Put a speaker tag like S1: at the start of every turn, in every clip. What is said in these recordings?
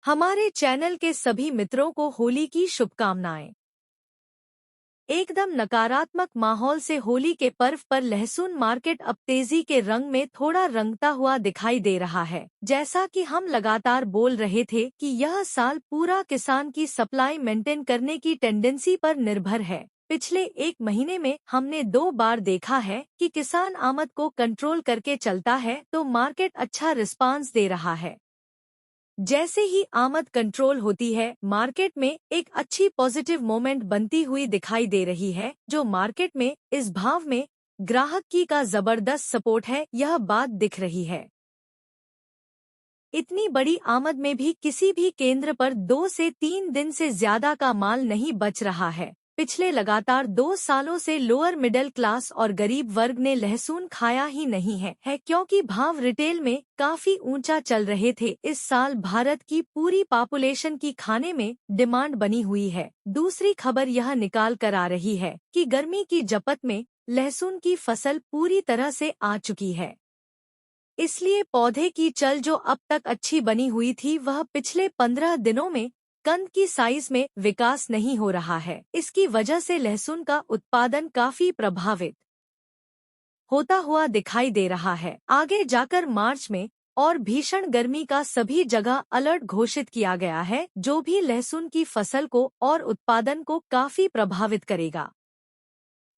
S1: हमारे चैनल के सभी मित्रों को होली की शुभकामनाएं। एकदम नकारात्मक माहौल से होली के पर्व पर लहसुन मार्केट अब तेजी के रंग में थोड़ा रंगता हुआ दिखाई दे रहा है। जैसा कि हम लगातार बोल रहे थे कि यह साल पूरा किसान की सप्लाई मेंटेन करने की टेंडेंसी पर निर्भर है। पिछले एक महीने में हमने 2 बार देखा है कि किसान आमद को कंट्रोल करके चलता है तो मार्केट अच्छा रिस्पांस दे रहा है। जैसे ही आमद कंट्रोल होती है, मार्केट में एक अच्छी पॉजिटिव मोमेंट बनती हुई दिखाई दे रही है, जो मार्केट में इस भाव में ग्राहक की का जबरदस्त सपोर्ट है, यह बात दिख रही है। इतनी बड़ी आमद में भी किसी भी केंद्र पर 2 से 3 दिन से ज्यादा का माल नहीं बच रहा है। पिछले लगातार 2 सालों से लोअर मिडिल क्लास और गरीब वर्ग ने लहसुन खाया ही नहीं है क्योंकि भाव रिटेल में काफी ऊंचा चल रहे थे। इस साल भारत की पूरी पॉपुलेशन की खाने में डिमांड बनी हुई है। दूसरी खबर यह निकाल कर आ रही है कि गर्मी की जपत में लहसुन की फसल पूरी तरह से आ चुकी है। इसलिए पौधे की चल जो अब तक अच्छी बनी हुई थी, वह पिछले 15 दिनों में कंद की साइज में विकास नहीं हो रहा है। इसकी वजह से लहसुन का उत्पादन काफी प्रभावित होता हुआ दिखाई दे रहा है। आगे जाकर मार्च में और भीषण गर्मी का सभी जगह अलर्ट घोषित किया गया है, जो भी लहसुन की फसल को और उत्पादन को काफी प्रभावित करेगा।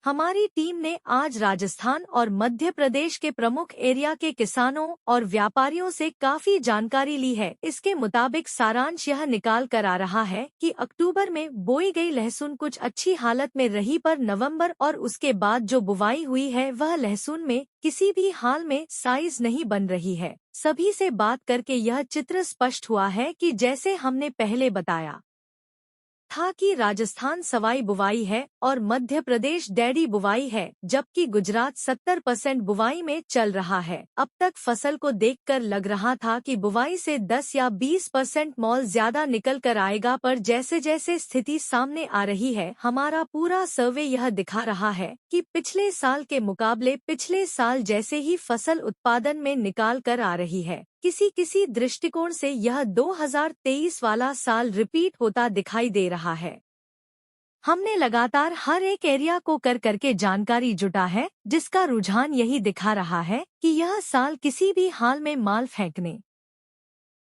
S1: हमारी टीम ने आज राजस्थान और मध्य प्रदेश के प्रमुख एरिया के किसानों और व्यापारियों से काफी जानकारी ली है। इसके मुताबिक सारांश यह निकाल कर आ रहा है कि अक्टूबर में बोई गई लहसुन कुछ अच्छी हालत में रही, पर नवंबर और उसके बाद जो बुवाई हुई है वह लहसुन में किसी भी हाल में साइज नहीं बन रही है। सभी से बात करके यह चित्र स्पष्ट हुआ है कि जैसे हमने पहले बताया था कि राजस्थान सवाई बुवाई है और मध्य प्रदेश डैडी बुवाई है, जबकि गुजरात 70% बुवाई में चल रहा है। अब तक फसल को देखकर लग रहा था कि बुवाई से 10 या 20% मॉल ज्यादा निकल कर आएगा, पर जैसे जैसे स्थिति सामने आ रही है, हमारा पूरा सर्वे यह दिखा रहा है कि पिछले साल के मुकाबले पिछले साल जैसे ही फसल उत्पादन में निकाल कर आ रही है। किसी किसी दृष्टिकोण से यह 2023 वाला साल रिपीट होता दिखाई दे रहा है। हमने लगातार हर एक एरिया को कर करके जानकारी जुटा है, जिसका रुझान यही दिखा रहा है कि यह साल किसी भी हाल में माल फेंकने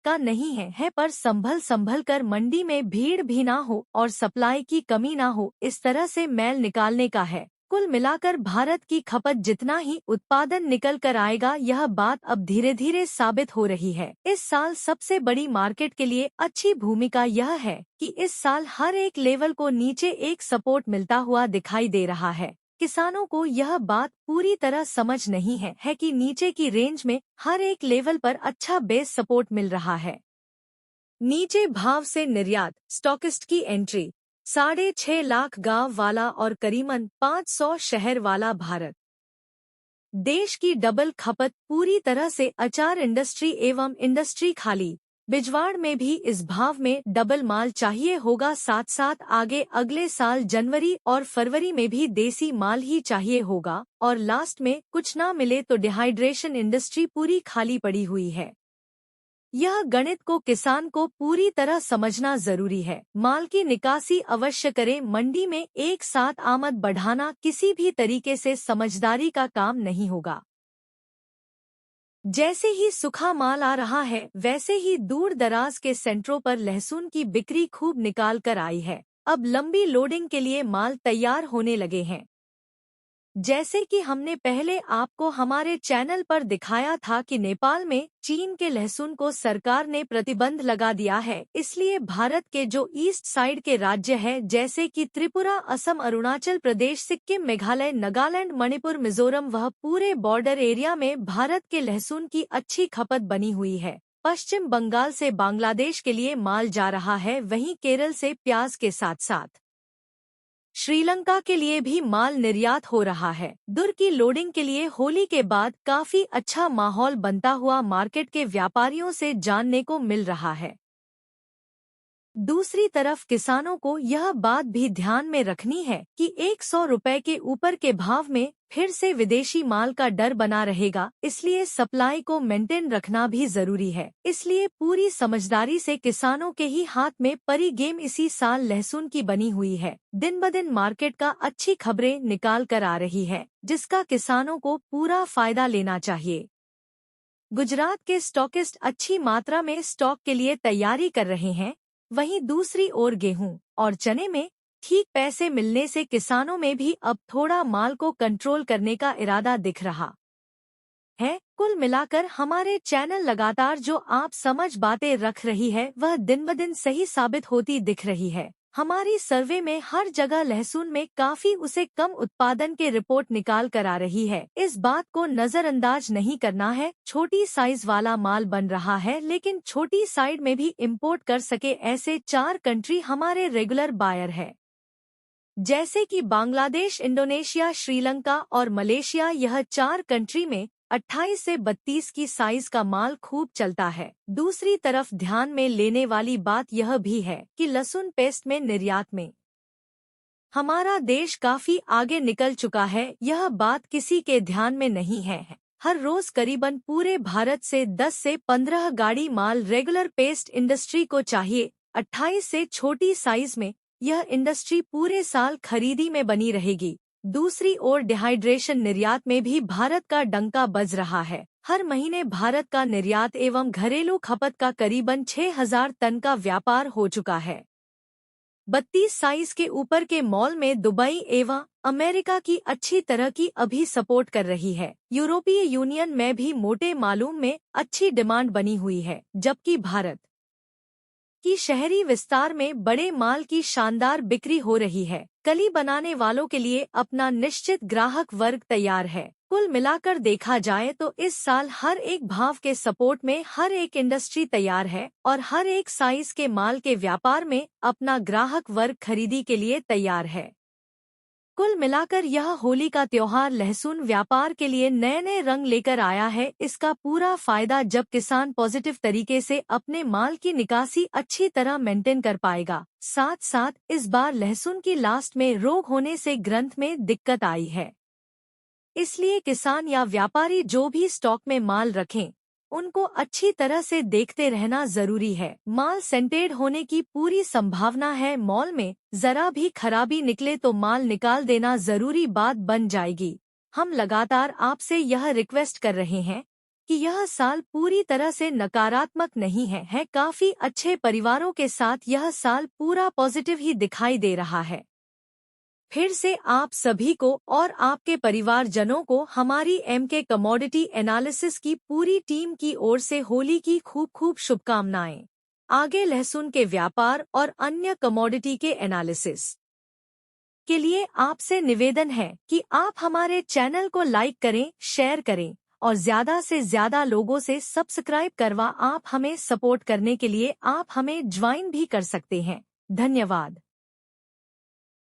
S1: का नहीं है, पर संभल कर मंडी में भीड़ भी ना हो और सप्लाई की कमी ना हो, इस तरह से मैल निकालने का है। कुल मिलाकर भारत की खपत जितना ही उत्पादन निकल कर आएगा, यह बात अब धीरे धीरे साबित हो रही है। इस साल सबसे बड़ी मार्केट के लिए अच्छी भूमिका यह है कि इस साल हर एक लेवल को नीचे एक सपोर्ट मिलता हुआ दिखाई दे रहा है। किसानों को यह बात पूरी तरह समझ नहीं है कि नीचे की रेंज में हर एक लेवल पर अच्छा बेस सपोर्ट मिल रहा है। नीचे भाव से निर्यात, स्टॉकिस्ट की एंट्री 6.5 लाख गांव वाला और करीबन 500 शहर वाला भारत देश की डबल खपत पूरी तरह से अचार इंडस्ट्री एवं इंडस्ट्री खाली बिजवाड़ में भी इस भाव में डबल माल चाहिए होगा। साथ साथ आगे अगले साल जनवरी और फरवरी में भी देसी माल ही चाहिए होगा, और लास्ट में कुछ ना मिले तो डिहाइड्रेशन इंडस्ट्री पूरी खाली पड़ी हुई है। यह गणित को किसान को पूरी तरह समझना जरूरी है। माल की निकासी अवश्य करें, मंडी में एक साथ आमद बढ़ाना किसी भी तरीके से समझदारी का काम नहीं होगा। जैसे ही सूखा माल आ रहा है, वैसे ही दूर दराज के सेंटरों पर लहसुन की बिक्री खूब निकाल कर आई है। अब लंबी लोडिंग के लिए माल तैयार होने लगे हैं। जैसे कि हमने पहले आपको हमारे चैनल पर दिखाया था कि नेपाल में चीन के लहसुन को सरकार ने प्रतिबंध लगा दिया है, इसलिए भारत के जो ईस्ट साइड के राज्य है, जैसे कि त्रिपुरा, असम, अरुणाचल प्रदेश, सिक्किम, मेघालय, नागालैंड, मणिपुर, मिजोरम, वह पूरे बॉर्डर एरिया में भारत के लहसुन की अच्छी खपत बनी हुई है। पश्चिम बंगाल से बांग्लादेश के लिए माल जा रहा है, वहीं केरल से प्याज के साथ साथ श्रीलंका के लिए भी माल निर्यात हो रहा है। दूर की लोडिंग के लिए होली के बाद काफी अच्छा माहौल बनता हुआ मार्केट के व्यापारियों से जानने को मिल रहा है। दूसरी तरफ किसानों को यह बात भी ध्यान में रखनी है कि 100 रुपए के ऊपर के भाव में फिर से विदेशी माल का डर बना रहेगा, इसलिए सप्लाई को मेंटेन रखना भी जरूरी है। इसलिए पूरी समझदारी से किसानों के ही हाथ में परी गेम इसी साल लहसुन की बनी हुई है। दिन ब दिन मार्केट का अच्छी खबरें निकाल कर आ रही है, जिसका किसानों को पूरा फायदा लेना चाहिए। गुजरात के स्टॉकिस्ट अच्छी मात्रा में स्टॉक के लिए तैयारी कर रहे हैं। वहीं दूसरी ओर गेहूं और चने में ठीक पैसे मिलने से किसानों में भी अब थोड़ा माल को कंट्रोल करने का इरादा दिख रहा है। कुल मिलाकर हमारे चैनल लगातार जो आप समझ बातें रख रही है वह दिन ब दिन सही साबित होती दिख रही है। हमारी सर्वे में हर जगह लहसुन में काफी उसे कम उत्पादन के रिपोर्ट निकाल कर आ रही है। इस बात को नजरअंदाज नहीं करना है। छोटी साइज वाला माल बन रहा है, लेकिन छोटी साइड में भी इंपोर्ट कर सके ऐसे 4 कंट्री हमारे रेगुलर बायर है, जैसे कि बांग्लादेश, इंडोनेशिया, श्रीलंका और मलेशिया। यह 4 कंट्री में 28 से 32 की साइज का माल खूब चलता है। दूसरी तरफ ध्यान में लेने वाली बात यह भी है कि लहसुन पेस्ट में निर्यात में हमारा देश काफी आगे निकल चुका है। यह बात किसी के ध्यान में नहीं है। हर रोज करीबन पूरे भारत से 10 से 15 गाड़ी माल रेगुलर पेस्ट इंडस्ट्री को चाहिए। 28 से छोटी साइज में यह इंडस्ट्री पूरे साल खरीदी में बनी रहेगी। दूसरी ओर डिहाइड्रेशन निर्यात में भी भारत का डंका बज रहा है। हर महीने भारत का निर्यात एवं घरेलू खपत का करीबन 6000 टन का व्यापार हो चुका है। 32 साइज के ऊपर के मॉल में दुबई एवं अमेरिका की अच्छी तरह की अभी सपोर्ट कर रही है। यूरोपीय यूनियन में भी मोटे मालूम में अच्छी डिमांड बनी हुई है, जबकि भारत कि शहरी विस्तार में बड़े माल की शानदार बिक्री हो रही है। कली बनाने वालों के लिए अपना निश्चित ग्राहक वर्ग तैयार है। कुल मिलाकर देखा जाए तो इस साल हर एक भाव के सपोर्ट में हर एक इंडस्ट्री तैयार है और हर एक साइज के माल के व्यापार में अपना ग्राहक वर्ग खरीदी के लिए तैयार है। कुल मिलाकर यह होली का त्योहार लहसुन व्यापार के लिए नए नए रंग लेकर आया है। इसका पूरा फायदा जब किसान पॉजिटिव तरीके से अपने माल की निकासी अच्छी तरह मेंटेन कर पाएगा। साथ साथ इस बार लहसुन की लास्ट में रोग होने से ग्रंथ में दिक्कत आई है, इसलिए किसान या व्यापारी जो भी स्टॉक में माल रखें उनको अच्छी तरह से देखते रहना जरूरी है। माल सेंटेड होने की पूरी संभावना है। मॉल में जरा भी खराबी निकले तो माल निकाल देना जरूरी बात बन जाएगी। हम लगातार आपसे यह रिक्वेस्ट कर रहे हैं कि यह साल पूरी तरह से नकारात्मक नहीं है। काफी अच्छे परिवारों के साथ यह साल पूरा पॉजिटिव ही दिखाई दे रहा है। फिर से आप सभी को और आपके परिवारजनों को हमारी MK कमोडिटी एनालिसिस की पूरी टीम की ओर से होली की खूब खूब शुभकामनाएं। आगे लहसुन के व्यापार और अन्य कमोडिटी के एनालिसिस के लिए आपसे निवेदन है कि आप हमारे चैनल को लाइक करें, शेयर करें और ज्यादा से ज्यादा लोगों से सब्सक्राइब करवा आप हमें सपोर्ट करने के लिए आप हमें ज्वाइन भी कर सकते हैं। धन्यवाद।